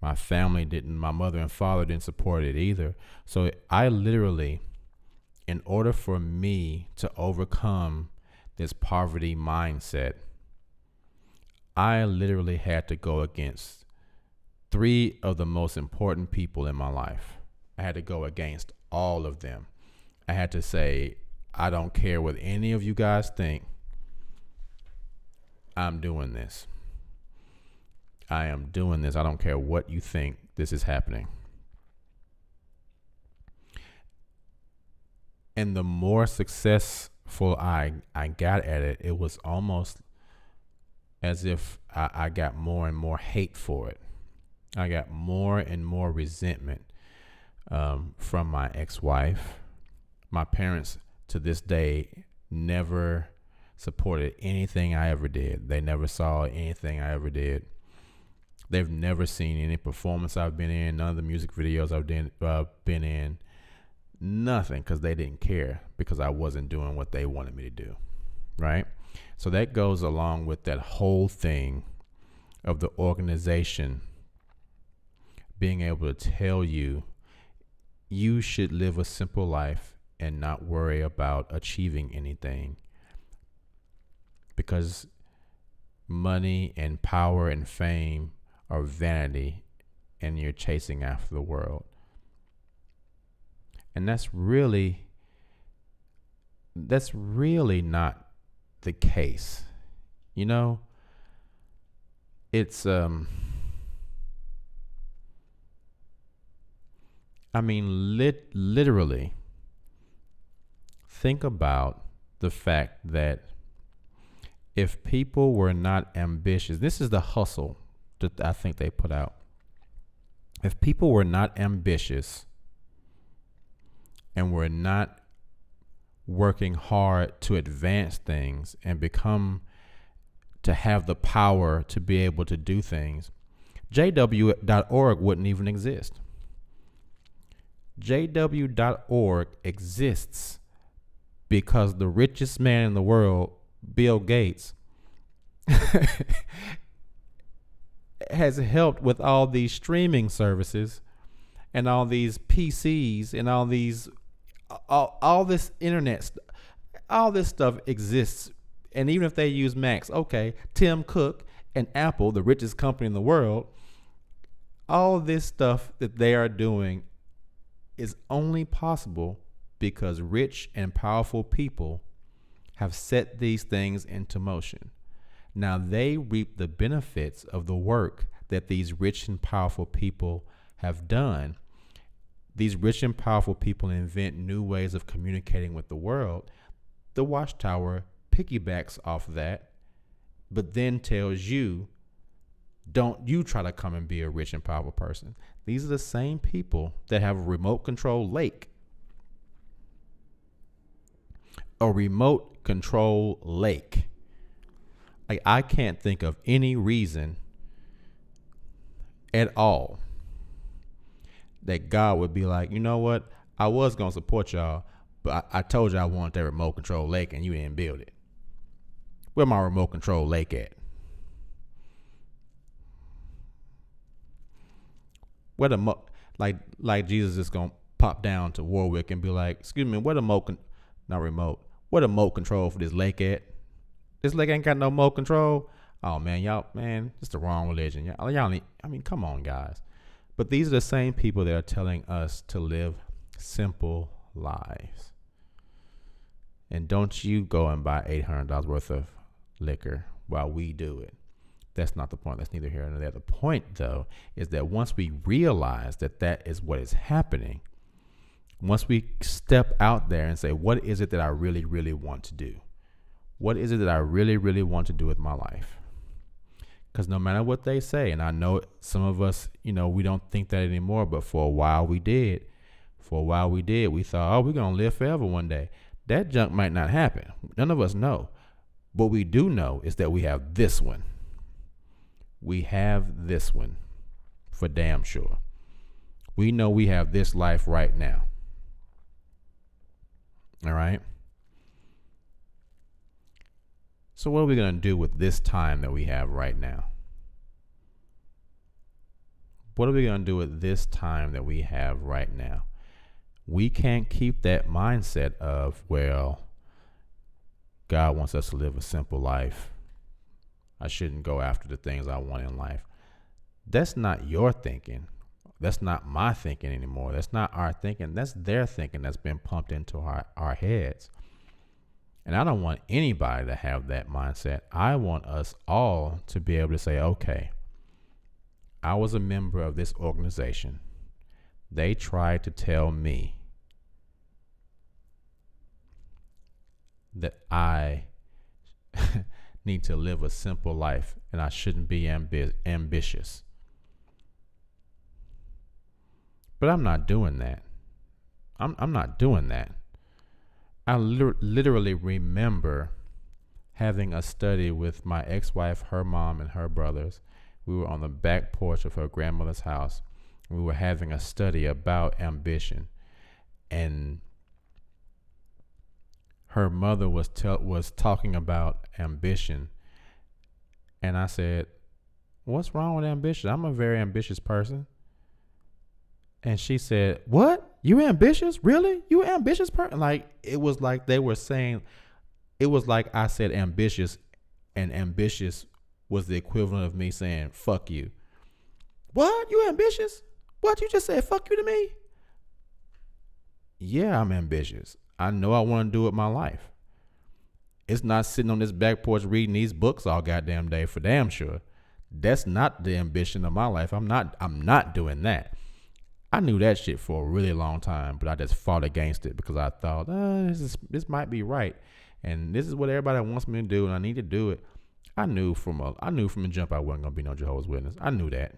My family didn't. My mother and father didn't support it either. So I literally, in order for me to overcome this poverty mindset, I literally had to go against 3 of the most important people in my life. I had to go against all of them. I had to say, I don't care what any of you guys think. I'm doing this. I am doing this. I don't care what you think. This is happening. And the more successful I got at it, it was almost as if I got more and more hate for it. I got more and more resentment from my ex-wife. My parents, to this day, never supported anything I ever did. They never saw anything I ever did. They've never seen any performance I've been in, none of the music videos I've been in, nothing, because they didn't care, because I wasn't doing what they wanted me to do, right? So that goes along with that whole thing of the organization being able to tell you, you should live a simple life and not worry about achieving anything, because money and power and fame are vanity, and you're chasing after the world. And that's really not the case. You know, it's literally think about the fact that if people were not ambitious, this is the hustle that I think they put out. If people were not ambitious and were not working hard to advance things and to have the power to be able to do things, JW.org wouldn't even exist. JW.org exists because the richest man in the world, Bill Gates, has helped with all these streaming services and all these PCs and all this all this stuff exists. And even if they use Macs, okay, Tim Cook and Apple, the richest company in the world, all this stuff that they are doing is only possible because rich and powerful people have set these things into motion. Now they reap the benefits of the work that these rich and powerful people have done. These rich and powerful people invent new ways of communicating with the world. The Watchtower piggybacks off that, but then tells you, don't you try to come and be a rich and powerful person. These are the same people that have a remote control lake. A remote control lake. Like, I can't think of any reason at all that God would be like, you know what? I was going to support y'all, but I told you I wanted that remote control lake and you didn't build it. Where my remote control lake at? Where the like Jesus is gonna pop down to Warwick and be like, excuse me, where the where the remote control for this lake at? This lake ain't got no remote control. Oh man, it's the wrong religion. Y'all need, I mean, come on, guys. But these are the same people that are telling us to live simple lives. And don't you go and buy $800 worth of liquor while we do it. That's not the point. That's neither here nor there. The point, though, is that once we realize that that is what is happening, once we step out there and say, what is it that I really, really want to do? What is it that I really, really want to do with my life? Because no matter what they say, and I know some of us, we don't think that anymore, but for a while we did. We thought, we're going to live forever one day. That junk might not happen. None of us know. What we do know is that we have this one. We have this one for damn sure. We know we have this life right now. All right. So what are we going to do with this time that we have right now? What are we going to do with this time that we have right now? We can't keep that mindset of, well, God wants us to live a simple life. I shouldn't go after the things I want in life. That's not your thinking. That's not my thinking anymore. That's not our thinking. That's their thinking that's been pumped into our heads. And I don't want anybody to have that mindset. I want us all to be able to say, okay, I was a member of this organization. They tried to tell me that I need to live a simple life and I shouldn't be ambitious. But I'm not doing that. I'm not doing that. I literally remember having a study with my ex-wife, her mom, and her brothers. We were on the back porch of her grandmother's house. We were having a study about ambition. And her mother was talking about ambition. And I said, what's wrong with ambition? I'm a very ambitious person. And she said, what? You ambitious? Really? You an ambitious person? Like, it was like they were saying, it was like I said ambitious, and ambitious was the equivalent of me saying, fuck you. What? You ambitious? What? You just said fuck you to me? Yeah, I'm ambitious. I know I want to do it my life. It's not sitting on this back porch reading these books all goddamn day, for damn sure. That's not the ambition of my life. I'm not doing that. I knew that shit for a really long time, but I just fought against it because I thought, this might be right, and this is what everybody wants me to do, and I need to do it. I knew from the jump I wasn't gonna be no Jehovah's Witness. I knew that,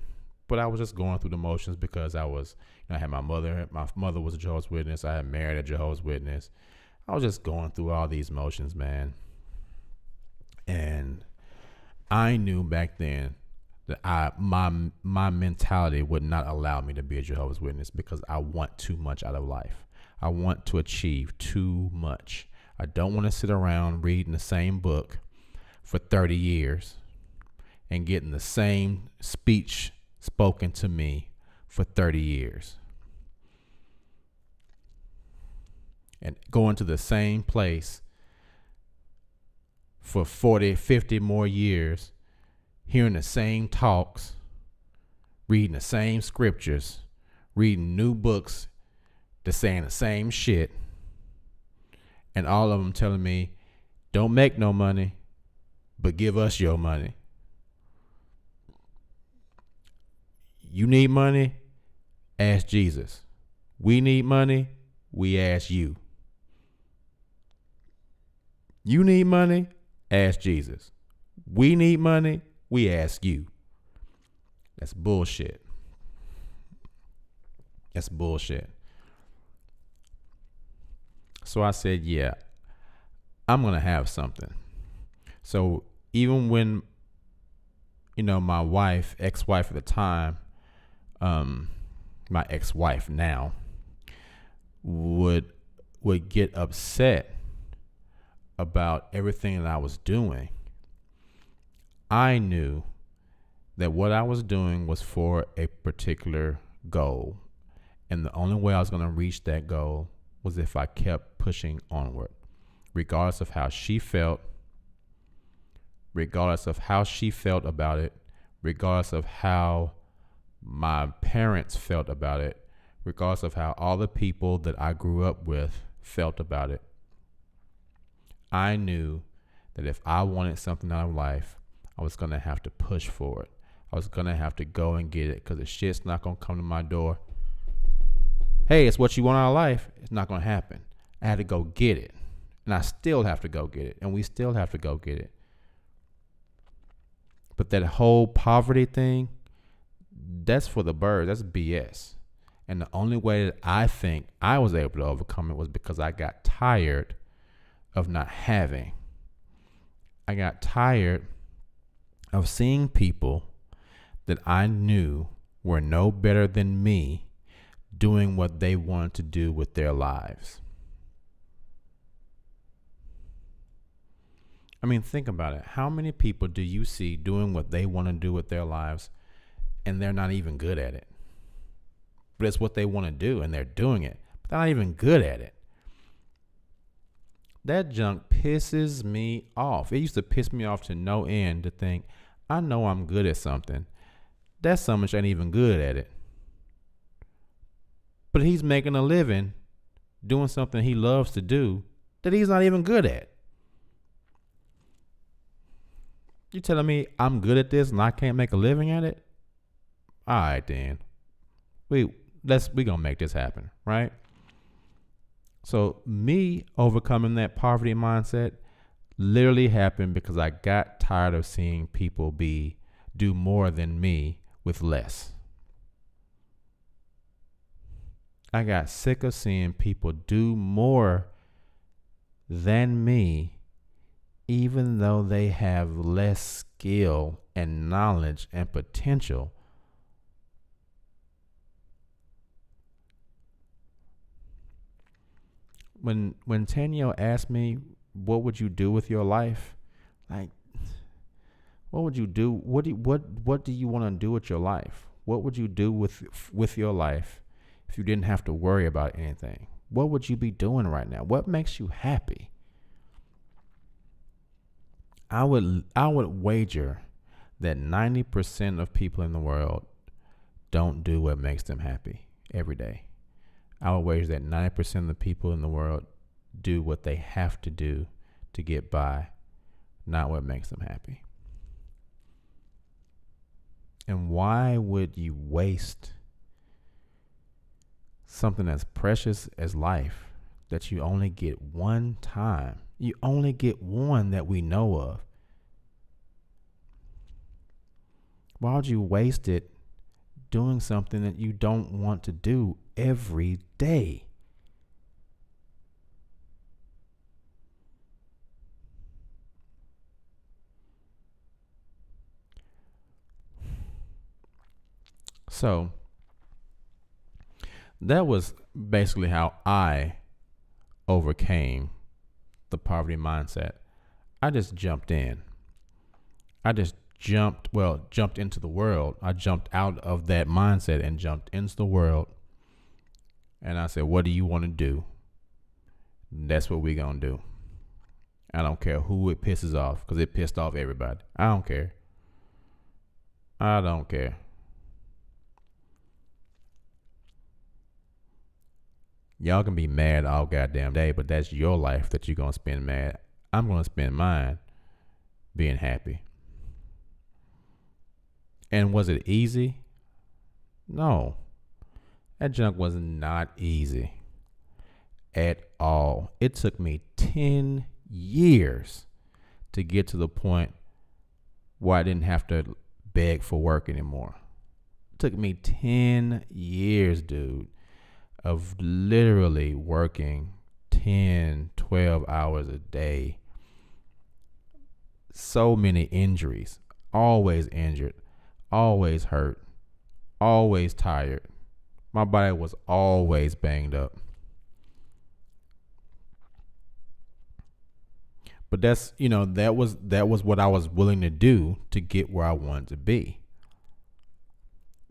but I was just going through the motions because I was, I had my mother. My mother was a Jehovah's Witness. I had married a Jehovah's Witness. I was just going through all these motions, man, and I knew back then that my mentality would not allow me to be a Jehovah's Witness because I want too much out of life. I want to achieve too much. I don't want to sit around reading the same book for 30 years and getting the same speech spoken to me for 30 years. and going to the same place for 40, 50 more years, hearing the same talks, reading the same scriptures, reading new books that's saying the same shit, and all of them telling me, don't make no money, but give us your money. You need money? Ask Jesus. We need money? We ask you. You need money? Ask Jesus. We need money? We ask you. That's bullshit. That's bullshit. So I said, yeah, I'm going to have something. So even when, my wife, ex-wife at the time, my ex-wife now, would get upset about everything that I was doing, I knew that what I was doing was for a particular goal. And the only way I was going to reach that goal was if I kept pushing onward, regardless of how she felt, regardless of how she felt about it, regardless of how my parents felt about it, regardless of how all the people that I grew up with felt about it. I knew that if I wanted something out of life, I was going to have to push for it. I was going to have to go and get it, because the shit's not going to come to my door. Hey, it's what you want out of life. It's not going to happen. I had to go get it. And I still have to go get it. And we still have to go get it. But that whole poverty thing, that's for the birds. That's BS. And the only way that I think I was able to overcome it was because I got tired of not having. I got tired of seeing people that I knew were no better than me doing what they wanted to do with their lives. I mean, think about it. How many people do you see doing what they want to do with their lives and they're not even good at it? But it's what they want to do and they're doing it, but they're not even good at it. That junk pisses me off. It used to piss me off to no end to think, I know I'm good at something. That someone ain't even good at it. But he's making a living doing something he loves to do that he's not even good at. You telling me I'm good at this and I can't make a living at it? All right, then. We gonna make this happen, right? So me overcoming that poverty mindset literally happened because I got tired of seeing people do more than me with less. I got sick of seeing people do more than me, even though they have less skill and knowledge and potential. When Tanya asked me, what would you do with your life? Like, what would you do? What do you want to do with your life? What would you do with your life if you didn't have to worry about anything? What would you be doing right now? What makes you happy? I would wager that 90% of people in the world don't do what makes them happy every day. I would wager that 90% of the people in the world do what they have to do to get by, not what makes them happy. And why would you waste something as precious as life that you only get one time? You only get one that we know of. Why would you waste it doing something that you don't want to do every day? So that was basically how I overcame the poverty mindset. I just jumped in. I just jumped into the world. I jumped out of that mindset and jumped into the world. And I said, what do you want to do? That's what we gonna do. I don't care who it pisses off, because it pissed off everybody. I don't care. I don't care. Y'all can be mad all goddamn day, but that's your life that you're gonna spend mad. I'm gonna spend mine being happy. And was it easy? No. That junk was not easy at all. It took me 10 years to get to the point where I didn't have to beg for work anymore. It took me 10 years, dude, of literally working 10, 12 hours a day. So many injuries, always injured, always hurt, always tired. My body was always banged up. But that's, that was what I was willing to do to get where I wanted to be.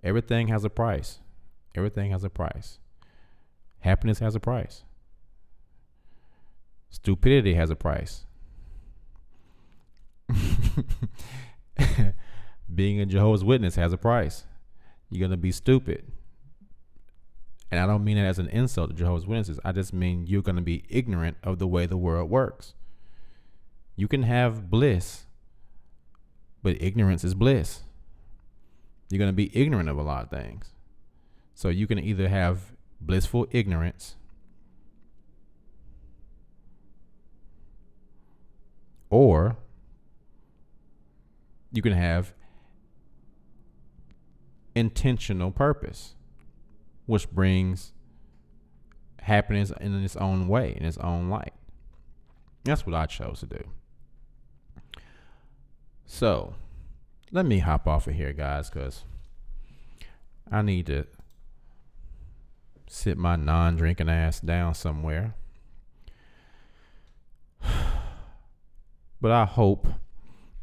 Everything has a price. Everything has a price. Happiness has a price. Stupidity has a price. Being a Jehovah's Witness has a price. You're going to be stupid. And I don't mean that as an insult to Jehovah's Witnesses. I just mean you're going to be ignorant of the way the world works. You can have bliss, but ignorance is bliss. You're going to be ignorant of a lot of things. So you can either have blissful ignorance or you can have intentional purpose, which brings happiness in its own way, in its own light. That's what I chose to do. So let me hop off of here, guys, because I need to sit my non-drinking ass down somewhere. But I hope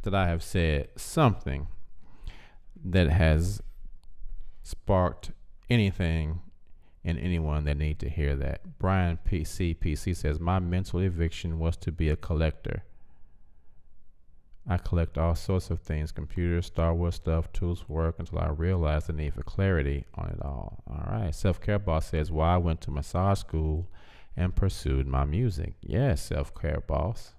that I have said something that has sparked anything in anyone that need to hear that. Brian PC says, my mental eviction was to be a collector. I collect all sorts of things, computers, Star Wars stuff, tools for work, until I realized the need for clarity on it all. All right. Self-Care Boss says, well, I went to massage school and pursued my music. Yes, Self-Care Boss.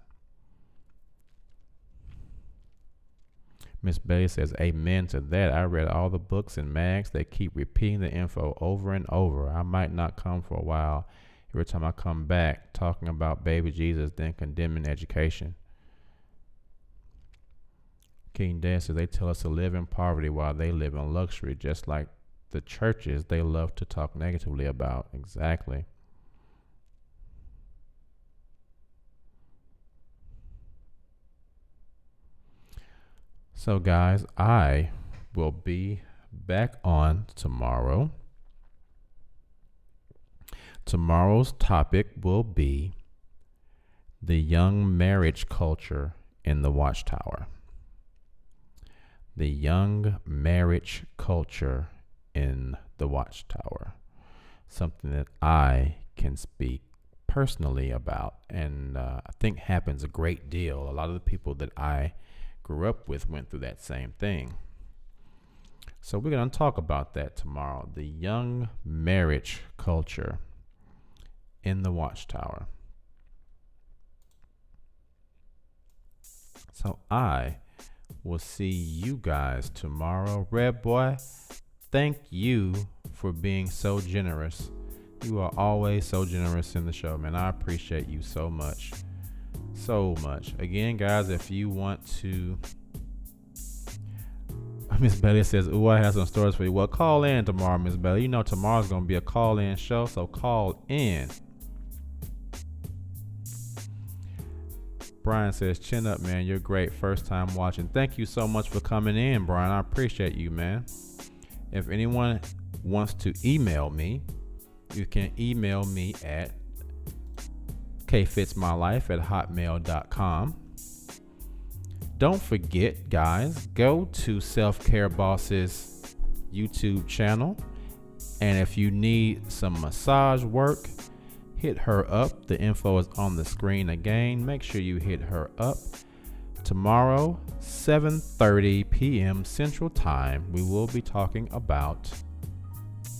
Miss Betty says, amen to that. I read all the books and mags. They keep repeating the info over and over. I might not come for a while. Every time I come back, talking about baby Jesus, then condemning education. King Dan says, they tell us to live in poverty while they live in luxury, just like the churches they love to talk negatively about. Exactly. So, guys, I will be back on tomorrow. Tomorrow's topic will be the young marriage culture in the Watchtower. The young marriage culture in the Watchtower. Something that I can speak personally about, and I think happens a great deal. A lot of the people that I grew up with went through that same thing. So we're going to talk about that tomorrow. The young marriage culture in the Watchtower. So I will see you guys tomorrow. Red Boy, thank you for being so generous. You are always so generous in the show, man. I appreciate you so much. So much. Again, guys, if you want to, Miss Belly says, ooh, I have some stories for you. Well, call in tomorrow, Miss Belly. You know tomorrow's going to be a call-in show, so call in. Brian says, chin up, man. You're great. First time watching. Thank you so much for coming in, Brian. I appreciate you, man. If anyone wants to email me, you can email me at kfitsmylife@hotmail.com. Don't forget, guys, go to Self-Care Boss's YouTube channel. And if you need some massage work, hit her up. The info is on the screen again. Make sure you hit her up. Tomorrow, 7:30 p.m. Central Time, we will be talking about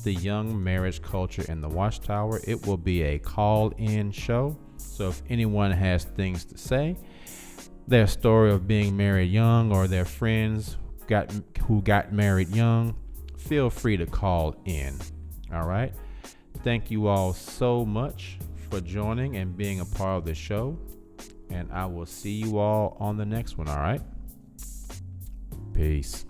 the young marriage culture in the Watchtower. It will be a call-in show. So if anyone has things to say, their story of being married young or their friends who got married young, feel free to call in. All right. Thank you all so much for joining and being a part of the show. And I will see you all on the next one. All right. Peace.